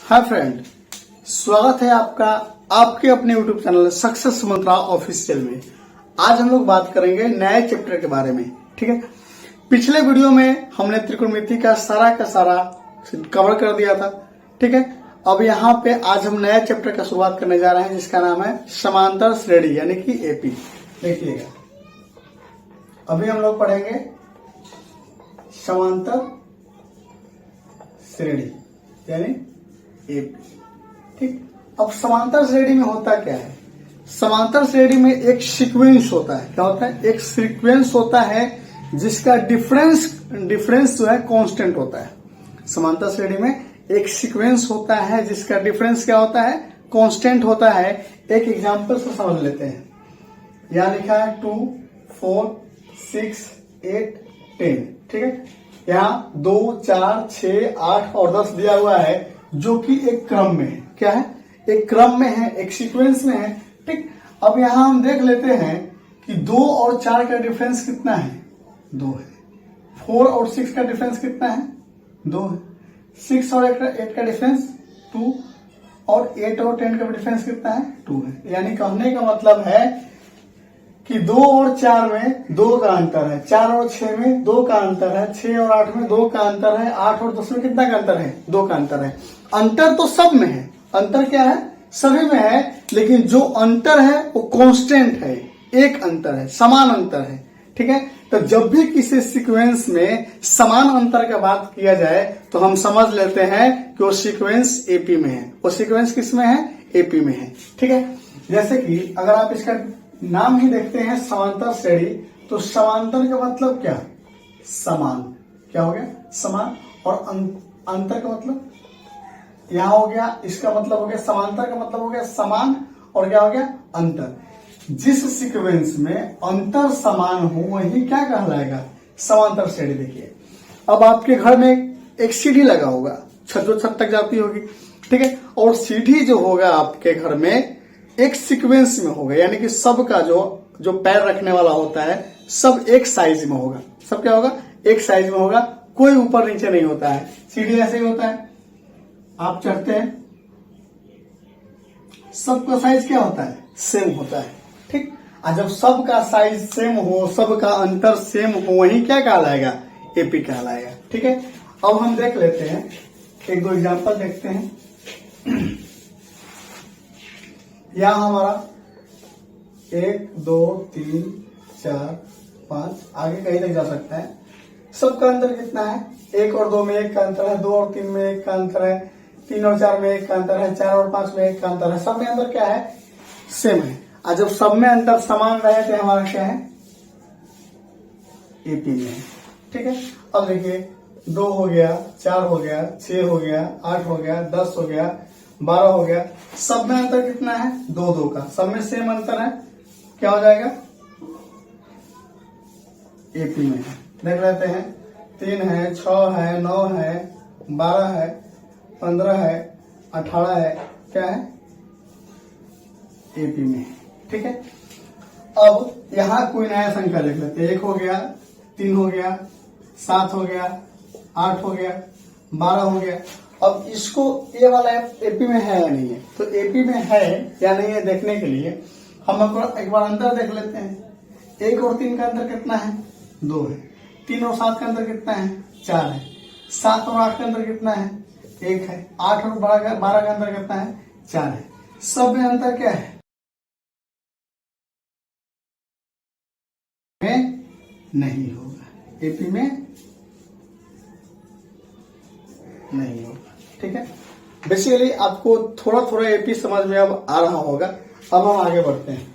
Hi friend, स्वागत है आपका आपके अपने यूट्यूब चैनल सक्सेस मंत्रा ऑफिशियल में। आज हम लोग बात करेंगे नए चैप्टर के बारे में। ठीक है, पिछले वीडियो में हमने त्रिकोणमिति का सारा कवर कर दिया था। ठीक है, अब यहाँ पे आज हम नए चैप्टर का शुरुआत करने जा रहे हैं जिसका नाम है समांतर श्रेणी यानी कि एपी। देखिएगा, अभी हम लोग पढ़ेंगे समांतर श्रेणी यानी एपी। ठीक, अब समांतर श्रेणी में होता क्या है? समांतर श्रेणी में एक सीक्वेंस होता है। क्या होता है? एक सीक्वेंस होता है जिसका डिफरेंस जो है कांस्टेंट होता है। समांतर श्रेणी में एक सीक्वेंस होता है जिसका डिफरेंस क्या होता है? कांस्टेंट होता है। एक एग्जांपल से समझ लेते हैं। यहां लिखा है 2, 4, 6, 8, 10। ठीक है, यहाँ 2, 4, 6, 8 और 10 दिया हुआ है जो कि एक क्रम में है। क्या है? एक क्रम में है, एक सीक्वेंस में है। ठीक, अब यहां हम देख लेते हैं कि 2 और 4 का डिफरेंस कितना है? 2 है। 4 और 6 का डिफरेंस कितना है? 2 है। 6 और 8 का डिफरेंस 2 और 8 और 10 का डिफरेंस कितना है? 2 है। यानी कहने का मतलब है कि 2 और 4 में 2 का अंतर है, 4 और 6 में 2 का अंतर है, 6 और 8 में 2 का अंतर है, 8 और 10 में कितना का अंतर है? 2 का अंतर है। अंतर तो सब में है। अंतर क्या है? सभी में है, लेकिन जो अंतर है वो कांस्टेंट है, एक अंतर है, समान अंतर है। ठीक है, तो जब भी किसी सीक्वेंस में समान अंतर का बात किया जाए तो हम समझ लेते हैं कि वो सीक्वेंस एपी में है। वो सीक्वेंस किस में है? एपी में है। ठीक है, जैसे कि अगर आप इसका नाम ही देखते हैं समांतर श्रेणी, तो समांतर का मतलब क्या? समान। क्या हो गया? समान। और अंतर का मतलब यहां हो गया, इसका मतलब हो गया समांतर का मतलब हो गया समान, और क्या हो गया? अंतर। जिस सीक्वेंस में अंतर समान हो वही क्या कहलाएगा? समांतर श्रेणी। देखिए, अब आपके घर में एक सीढ़ी लगा होगा, छत तक जाती होगी। ठीक है, और सीढ़ी जो होगा आपके घर में एक सीक्वेंस में होगा, यानी कि सबका जो पैर रखने वाला होता है सब एक साइज में होगा। सब क्या होगा? एक साइज में होगा, कोई ऊपर नीचे नहीं होता है। सीढ़ी ऐसे ही होता है, आप चढ़ते हैं, सबका साइज क्या होता है? सेम होता है। ठीक, और जब सबका साइज सेम हो, सबका अंतर सेम हो, वही क्या कहलाएगा? एपी कहलाएगा। ठीक है, अब हम देख लेते हैं, एक दो एग्जांपल देखते हैं। यहां हमारा 1, 2, 3, 4, 5 आगे कहीं तक जा सकता है। सबका अंतर कितना है? 1 और 2 में 1 का अंतर है, 2 और 3 में 1 का अंतर है, 3 और 4 में 1 का अंतर है, 4 और 5 में 1 का अंतर है। सब में अंतर क्या है? सेम है। और जब सब में अंतर समान रहे तो हमारा क्या है? एपी में है। ठीक है, अब देखिए 2 हो गया, 4 हो गया, 6 हो गया, 8 हो गया, 10 हो गया, 12 हो गया। सब में अंतर कितना है? 2 का। सब में सेम अंतर है, क्या हो जाएगा? एपी में है। देख लेते हैं, 3 है, 6 है, 9 है, 12 है, 15 है, 18 है, क्या है? एपी में है। ठीक है, अब यहां कोई नया संख्या लिख लेते हैं। 1 हो गया, 3 हो गया, 7 हो गया, 8 हो गया, 12 हो गया। अब इसको ये वाला एपी में है या नहीं है? तो एपी में है या नहीं है देखने के लिए हम एक बार अंतर देख लेते हैं। 1 और 3 का अंतर कितना है? 2 है। 3 और 7 का अंतर कितना है? 4 है। 7 और 8 का अंतर कितना है? 1 है। 8 और 12 का अंतर कितना है? 4 है। सब में अंतर क्या है? में नहीं होगा, एपी में नहीं होगा। ठीक है, बेसिकली आपको थोड़ा थोड़ा एपी समझ में अब आ रहा होगा। अब हम आगे बढ़ते हैं।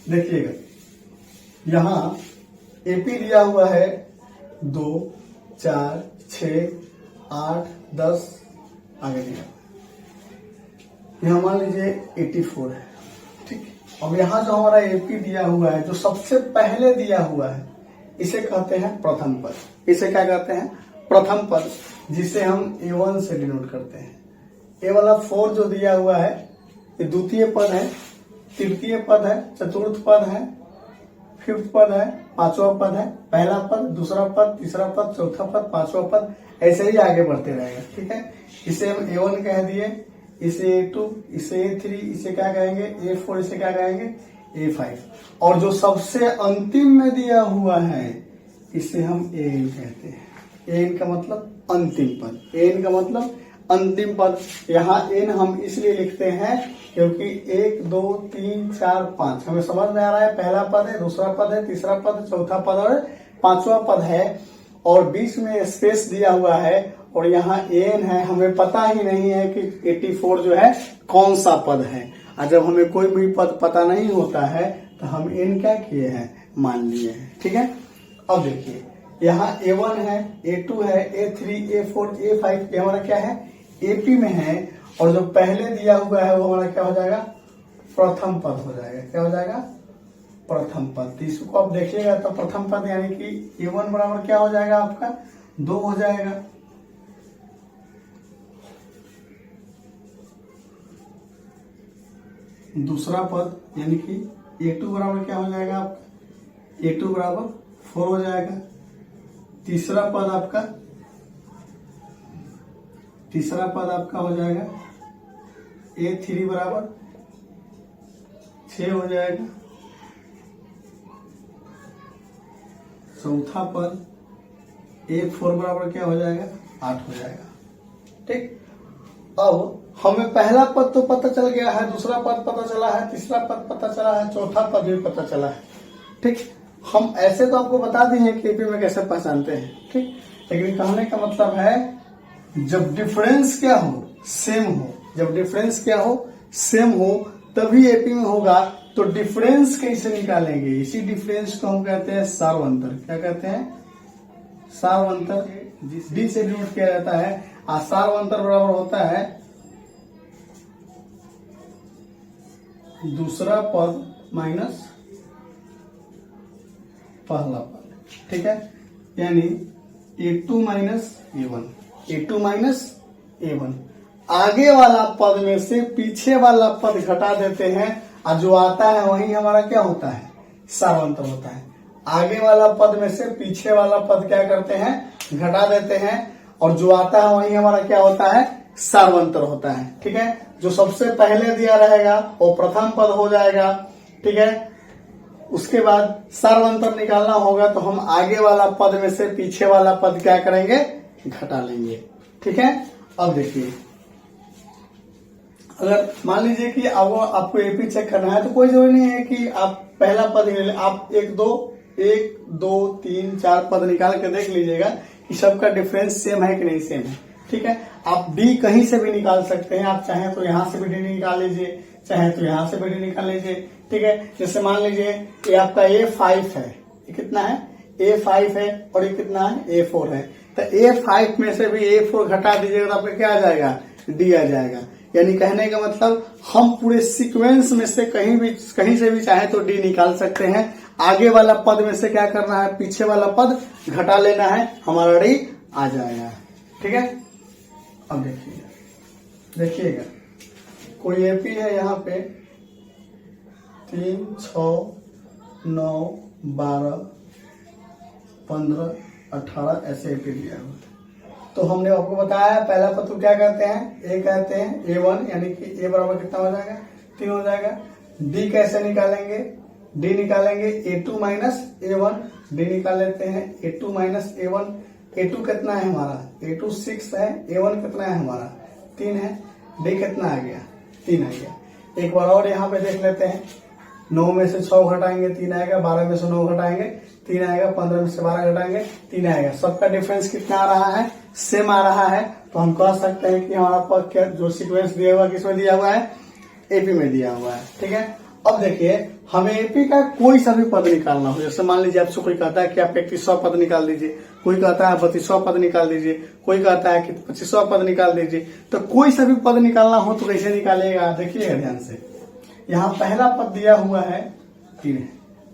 देखिएगा, यहां एपी दिया हुआ है 2, 4, 6, 8, 10 आगे दिया। यहां मान लीजिए 84 है। ठीक, अब यहां जो हमारा एपी दिया हुआ है, जो सबसे पहले दिया हुआ है, इसे कहते हैं प्रथम पद। इसे क्या कहते हैं? प्रथम पद, जिसे हम A1 से डिनोट करते हैं। ए वाला 4 जो दिया हुआ है ये द्वितीय पद है, तृतीय पद है, चतुर्थ पद है, फिफ्थ पद है, पांचवा पद है, पहला पद, दूसरा पद, तीसरा पद, चौथा पद, पांचवा पद, ऐसे ही आगे बढ़ते रहेगा। ठीक है, इसे हम A1 कह दिए, इसे A2, इसे A3, इसे क्या कहेंगे A4, इसे क्या कहेंगे A5, और जो सबसे अंतिम में दिया हुआ है इसे हम AN कहते हैं। AN का मतलब अंतिम पद, AN का मतलब अंतिम पद। यहाँ N हम इसलिए लिखते हैं क्योंकि 1 2 3 4 5 हमें समझ में आ रहा है, पहला पद है, दूसरा पद है, तीसरा पद, चौथा पद और पांचवा पद है, और बीच में स्पेस दिया हुआ है, और यहाँ N है। हमें पता ही नहीं है कि 84 जो है कौन सा पद है, और जब हमें कोई भी पद पता नहीं होता है तो हम N क्या किए हैं, मान लिए हैं। ठीक है, अब देखिए यहाँ A1 है, A2 है, A3, A4, A5, ये हमारा क्या है AP में है, और जो पहले दिया हुआ है वो हमारा क्या हो जाएगा, प्रथम पद हो जाएगा। क्या हो जाएगा, प्रथम पद। तो इसको आप देखिएगा तो प्रथम पद यानी कि A1 बराबर क्या हो जाएगा आपका 2 हो जाएगा। दूसरा पद यानी कि A2 बराबर क्या हो जाएगा आपका, A2 बराबर 4 हो जाएगा। तीसरा पद आपका हो जाएगा A3 बराबर 6 हो जाएगा। चौथा पद A4 बराबर क्या हो जाएगा 8 हो जाएगा। ठीक, अब हमें पहला पद तो पता चल गया है, दूसरा पद पता चला है, तीसरा पद पता चला है, चौथा पद भी पता चला है। ठीक, हम ऐसे तो आपको बता दिए हैं कि एपी में कैसे पहचानते हैं। ठीक, लेकिन कहने का मतलब है जब डिफरेंस क्या हो, सेम हो, जब डिफरेंस क्या हो, सेम हो, तभी एपी में होगा। तो डिफरेंस कैसे निकालेंगे, इसी डिफरेंस को हम कहते हैं सार्वंतर। क्या कहते हैं, सार्वंतर। डी से डिनोट किया जाता है, और सार्वंतर बराबर होता है दूसरा पद माइनस पहला पद। ठीक है, यानी A2 minus A1, A2 minus A1, आगे वाला पद में से पीछे वाला पद घटा देते हैं, और जो आता है वही हमारा क्या होता है, सार्वंतर होता है। आगे वाला पद में से पीछे वाला पद क्या करते हैं, घटा देते हैं, और जो आता है वही हमारा क्या होता है, सार्वंतर होता है। ठीक है, जो सबसे पहले दिया रहेगा वो प्रथम पद हो जाएगा। ठीक है, उसके बाद सार्वंतर निकालना होगा तो हम आगे वाला पद में से पीछे वाला पद क्या करेंगे, घटा लेंगे। ठीक है, अब देखिए अगर मान लीजिए कि अब आपको एपी चेक करना है तो कोई जरूरी नहीं है कि आप पहला पद ले लें, आप 1 2 3 4 पद निकाल के देख लीजिएगा कि सबका डिफरेंस सेम है कि नहीं सेम है। ठीक है, आप डी कहीं से भी निकाल सकते हैं, आप चाहें तो यहां से भी डी निकाल लीजिए, चाहे तो यहां से भी डी निकाल लीजिए। ठीक है, जैसे मान लीजिए ये आपका A5 है, ये कितना है A5 है, और ये कितना है A4 है, तो A5 में से भी A4 घटा दीजिएगा तो आपका क्या आ जाएगा, डी आ जाएगा। यानी कहने का मतलब हम पूरे सीक्वेंस में से कहीं से भी चाहे तो डी निकाल सकते हैं। आगे वाला पद में से क्या करना है, पीछे वाला पद घटा लेना है, हमारा डी आ जाएगा। ठीक है, अब देखिएगा कोई एपी है यहाँ पे 3 6 9 12 15 18 ऐसे एपी दिया हुआ। तो हमने आपको बताया पहला पद को क्या कहते हैं, ए कहते हैं A1, यानी कि ए बराबर कितना हो जाएगा 3 हो जाएगा। डी कैसे निकालेंगे, डी निकालेंगे A2 माइनस A1, डी निकाल लेते हैं A2 माइनस A1। A2 कितना है हमारा, A2 6 है, A1 कितना है हमारा 3 है, डी कितना आ गया 3 आ गया। एक बार और यहाँ पे देख लेते हैं, 9 में से 6 घटाएंगे 3 आएगा, 12 में से 9 घटाएंगे 3 आएगा, 15 में से 12 घटाएंगे 3 आएगा। सबका डिफरेंस कितना आ रहा है, सेम आ रहा है। तो हम कह सकते हैं कि हमारा पद क्या जो सीक्वेंस दिया हुआ किसमें दिया हुआ है, एपी में दिया हुआ है। ठीक है, अब देखिए हमें एपी का कोई सा भी पद निकालना हो, जैसे मान लीजिए आपसे कोई कहता है कि आप 31वां पद निकाल दीजिए, कोई कहता है 32वां पद निकाल दीजिए, कोई कहता है कि 25वां पद निकाल दीजिए, तो कोई सा भी पद निकालना हो तो कैसे निकालिएगा, देखिएगा ध्यान से। यहाँ पहला पद दिया हुआ है 3 है,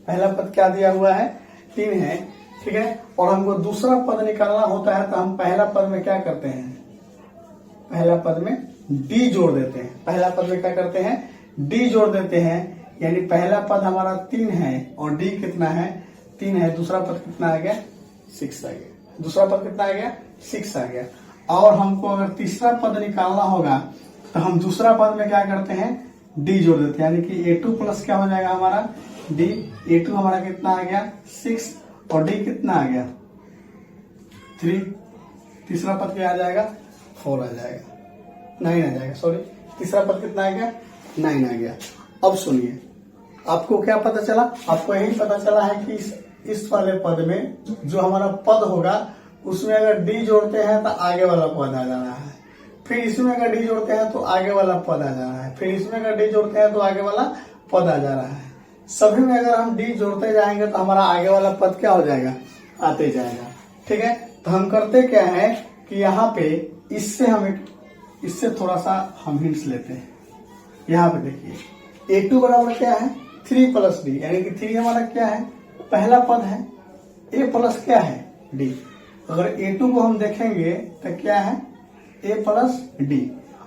पहला पद क्या दिया हुआ है 3 है। ठीक है, और हमको दूसरा पद निकालना होता है तो हम पहला पद में क्या करते हैं, पहला पद में डी जोड़ देते हैं। पहला पद में क्या करते हैं, डी जोड़ देते हैं, यानी पहला पद हमारा 3 है और डी कितना है 3 है, दूसरा पद कितना आ गया 6 आ गया, दूसरा पद कितना आ गया 6 आ गया। और हमको अगर तीसरा पद निकालना होगा तो हम दूसरा पद में क्या करते हैं डी जोड़ देते हैं, यानी कि A2 प्लस क्या हो जाएगा हमारा डी, A2 हमारा कितना आ गया 6 और डी कितना आ गया 3, तीसरा पद क्या आ जाएगा 4 आ जाएगा 9 आ जाएगा, सॉरी तीसरा पद कितना आ गया 9 आ गया। अब सुनिए आपको क्या पता चला, आपको यही पता चला है कि इस वाले पद में जो हमारा पद होगा उसमें अगर डी जोड़ते हैं तो आगे वाला पद आ जाना है, फिर इसमें अगर डी जोड़ते हैं तो आगे वाला पद आ जाना है, फिर इसमें अगर डी जोड़ते हैं तो आगे वाला पद आ जा रहा है। सभी में अगर हम डी जोड़ते जाएंगे तो हमारा आगे वाला पद क्या हो जाएगा आते जाएगा। ठीक है, तो हम करते क्या है कि यहाँ पे इससे थोड़ा सा हम हिंट्स लेते हैं। यहाँ पे देखिए A2 बराबर क्या है 3 प्लस डी, यानी कि 3 हमारा क्या है पहला पद है, A प्लस क्या है डी। अगर A2 को हम देखेंगे तो क्या है A प्लस डी,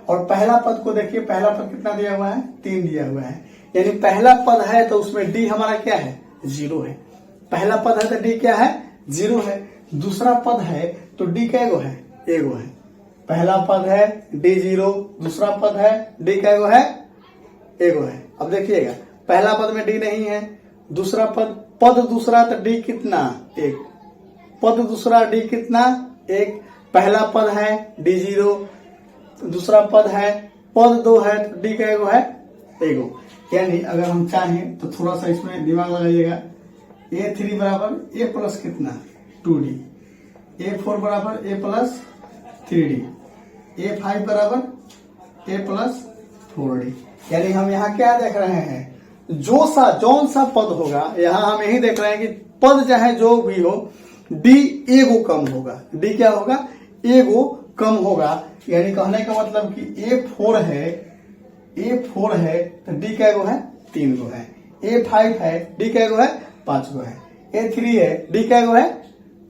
और पहला पद को देखिए पहला पद कितना दिया हुआ है 3 दिया हुआ है, यानी पहला पद है तो उसमें डी हमारा क्या है 0 है, पहला पद है तो डी क्या है 0 है, दूसरा पद है तो डी क्या है एगो है, पहला पद है डी 0, दूसरा पद है डी क्या है एगो है। अब देखिएगा पहला पद में डी नहीं है, दूसरा पद दूसरा तो डी कितना 1, पद दूसरा डी कितना 1, पहला पद है डी 0, दूसरा पद है पद 2 है तो डी का एगो है एगो। यानी अगर हम चाहें तो थोड़ा सा इसमें दिमाग लगाइएगा, A3 बराबर A प्लस कितना 2D, A4 बराबर A प्लस 3D, A5 बराबर A प्लस 4D। यानी हम यहाँ क्या देख रहे हैं जौन सा पद होगा, यहाँ हम यही देख रहे हैं कि पद चाहे जो भी हो डी एगो कम होगा, डी क्या होगा एगो कम होगा। यानी कहने का मतलब कि A4 है तो डी क्या गो है 3 गो है, A5 है डी क्या गो है 5 गो है, A3 है डी क्या गो है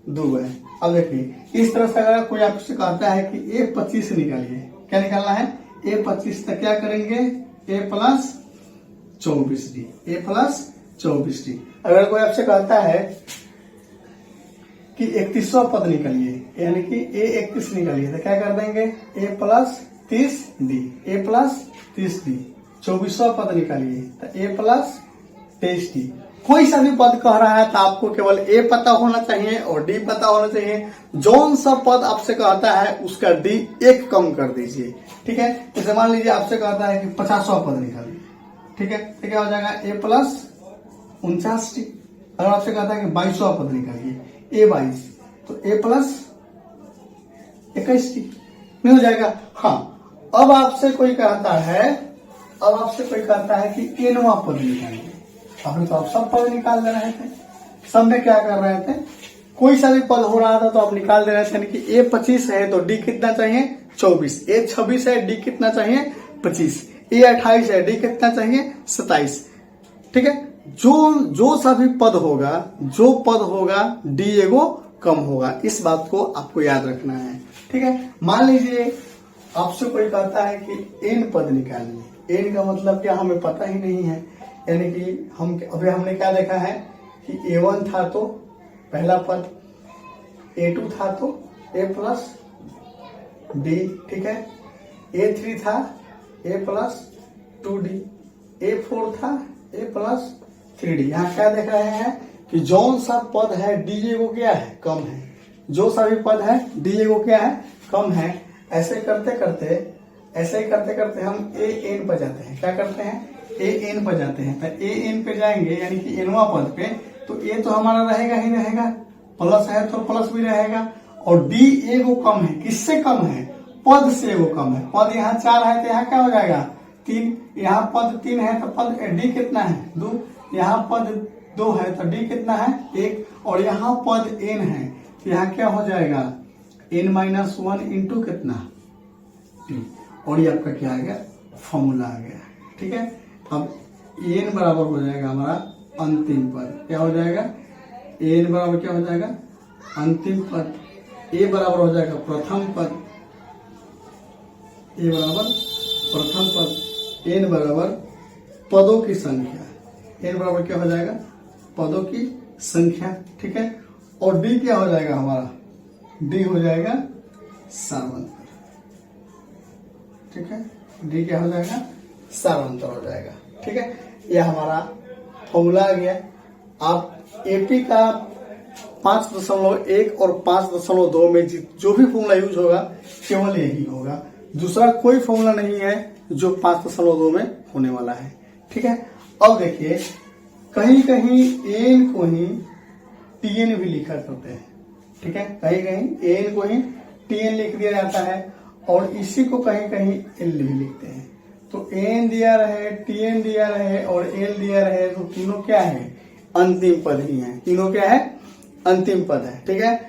2 गो है। अब देखिए इस तरह से अगर कोई आपसे कहता है कि A25 निकालिए, क्या निकालना है A25 तक क्या करेंगे A plus 24D, A plus 24D। अगर कोई आपसे कहता है कि 31वां पद निकालिए, यानी कि A31 निकालिए तो क्या कर देंगे A plus 30D, A plus 30D। 24वां पद निकालिए तो A प्लस 23D। कोई सा भी पद कह रहा है तो आपको केवल A पता होना चाहिए और D पता होना चाहिए। जौन सा पद आपसे कहता है उसका D 1 कम कर दीजिए। ठीक है, जैसे मान लीजिए आपसे कहता है कि 50वां पद निकालिए, ठीक है, तो क्या हो जाएगा A प्लस 49D। अगर आपसे कहता है कि 22वां पद निकालिए A22 तो A प्लस 21D नहीं हो जाएगा। हाँ, अब आपसे कोई कहता है कि Nवां पद निकालिए, आपने तो आप सब पद निकाल दे रहे थे, सब में क्या कर रहे थे कोई सा भी पद हो रहा था तो आप निकाल दे रहे थे। यानी कि A25 है तो D कितना चाहिए 24, A26 है D कितना चाहिए 25, A28 है D कितना चाहिए 27। ठीक है, जो सा भी पद होगा D एगो कम होगा, इस बात को आपको याद रखना है। ठीक है, मान लीजिए आपसे कोई कहता है कि N पद निकालिए, N का मतलब क्या हमें पता ही नहीं है। यानी कि हमने क्या देखा है कि A1 था तो पहला पद, A2 था तो A प्लस D, ठीक है, A3 था A प्लस 2D, A4 था A प्लस 3D। यहाँ क्या देख रहे हैं कि जौन सा पद है D एगो क्या है कम है, जो सा भी पद है D एगो क्या है कम है। ऐसे करते करते हम AN पर जाते हैं। क्या करते हैं AN पर जाते हैं, तो AN पे जाएंगे यानी कि Nवां पद पे, तो A तो हमारा रहेगा ही रहेगा, प्लस है तो प्लस भी रहेगा, और D एगो कम है। किससे कम है पद से एगो कम है। पद यहाँ 4 है तो यहाँ क्या हो जाएगा 3, यहाँ पद 3 है तो पद D कितना है 2, यहाँ पद 2 है तो D कितना है 1, और यहाँ पद N है तो यहाँ क्या हो जाएगा N-1 इंटू कितना D, और ये आपका क्या आ गया फॉर्मूला आ गया। ठीक है, अब N बराबर हो जाएगा हमारा अंतिम पद, क्या हो जाएगा N बराबर क्या हो जाएगा अंतिम पद, A बराबर हो जाएगा प्रथम पद, A बराबर प्रथम पद, N बराबर पदों की संख्या। एन बराबर क्या हो जाएगा, पदों की संख्या, ठीक है। और डी क्या हो जाएगा हमारा, डी हो जाएगा सारवंतर, ठीक है। डी क्या हो जाएगा, सारवंतर हो जाएगा, ठीक है। यह हमारा फॉर्मूला आ गया। आप एपी का 5.1 और 5.2 में जो भी फॉर्मूला यूज होगा केवल यही होगा, दूसरा कोई फॉर्मूला नहीं है जो 5.2 में होने वाला है, ठीक है। अब देखिए कहीं कहीं एन को ही टीएन भी लिखा करते हैं, ठीक है। कहीं कहीं एन को ही टीएन लिख दिया जाता है और इसी को कहीं कहीं एल भी लिखते हैं। तो एन दिया रहे, टीएन दिया रहे और एल दिया रहे, तो तीनों क्या है, अंतिम पद ही है, तीनों क्या है, अंतिम पद है, ठीक है।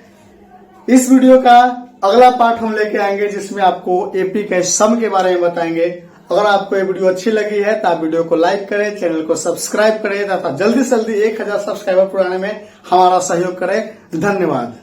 इस वीडियो का अगला पार्ट हम लेके आएंगे जिसमें आपको एपी के सम के बारे में बताएंगे। अगर आपको ये वीडियो अच्छी लगी है तो आप वीडियो को लाइक करें, चैनल को सब्सक्राइब करें तथा जल्दी से जल्दी 1000 सब्सक्राइबर पुराने में हमारा सहयोग करें। धन्यवाद।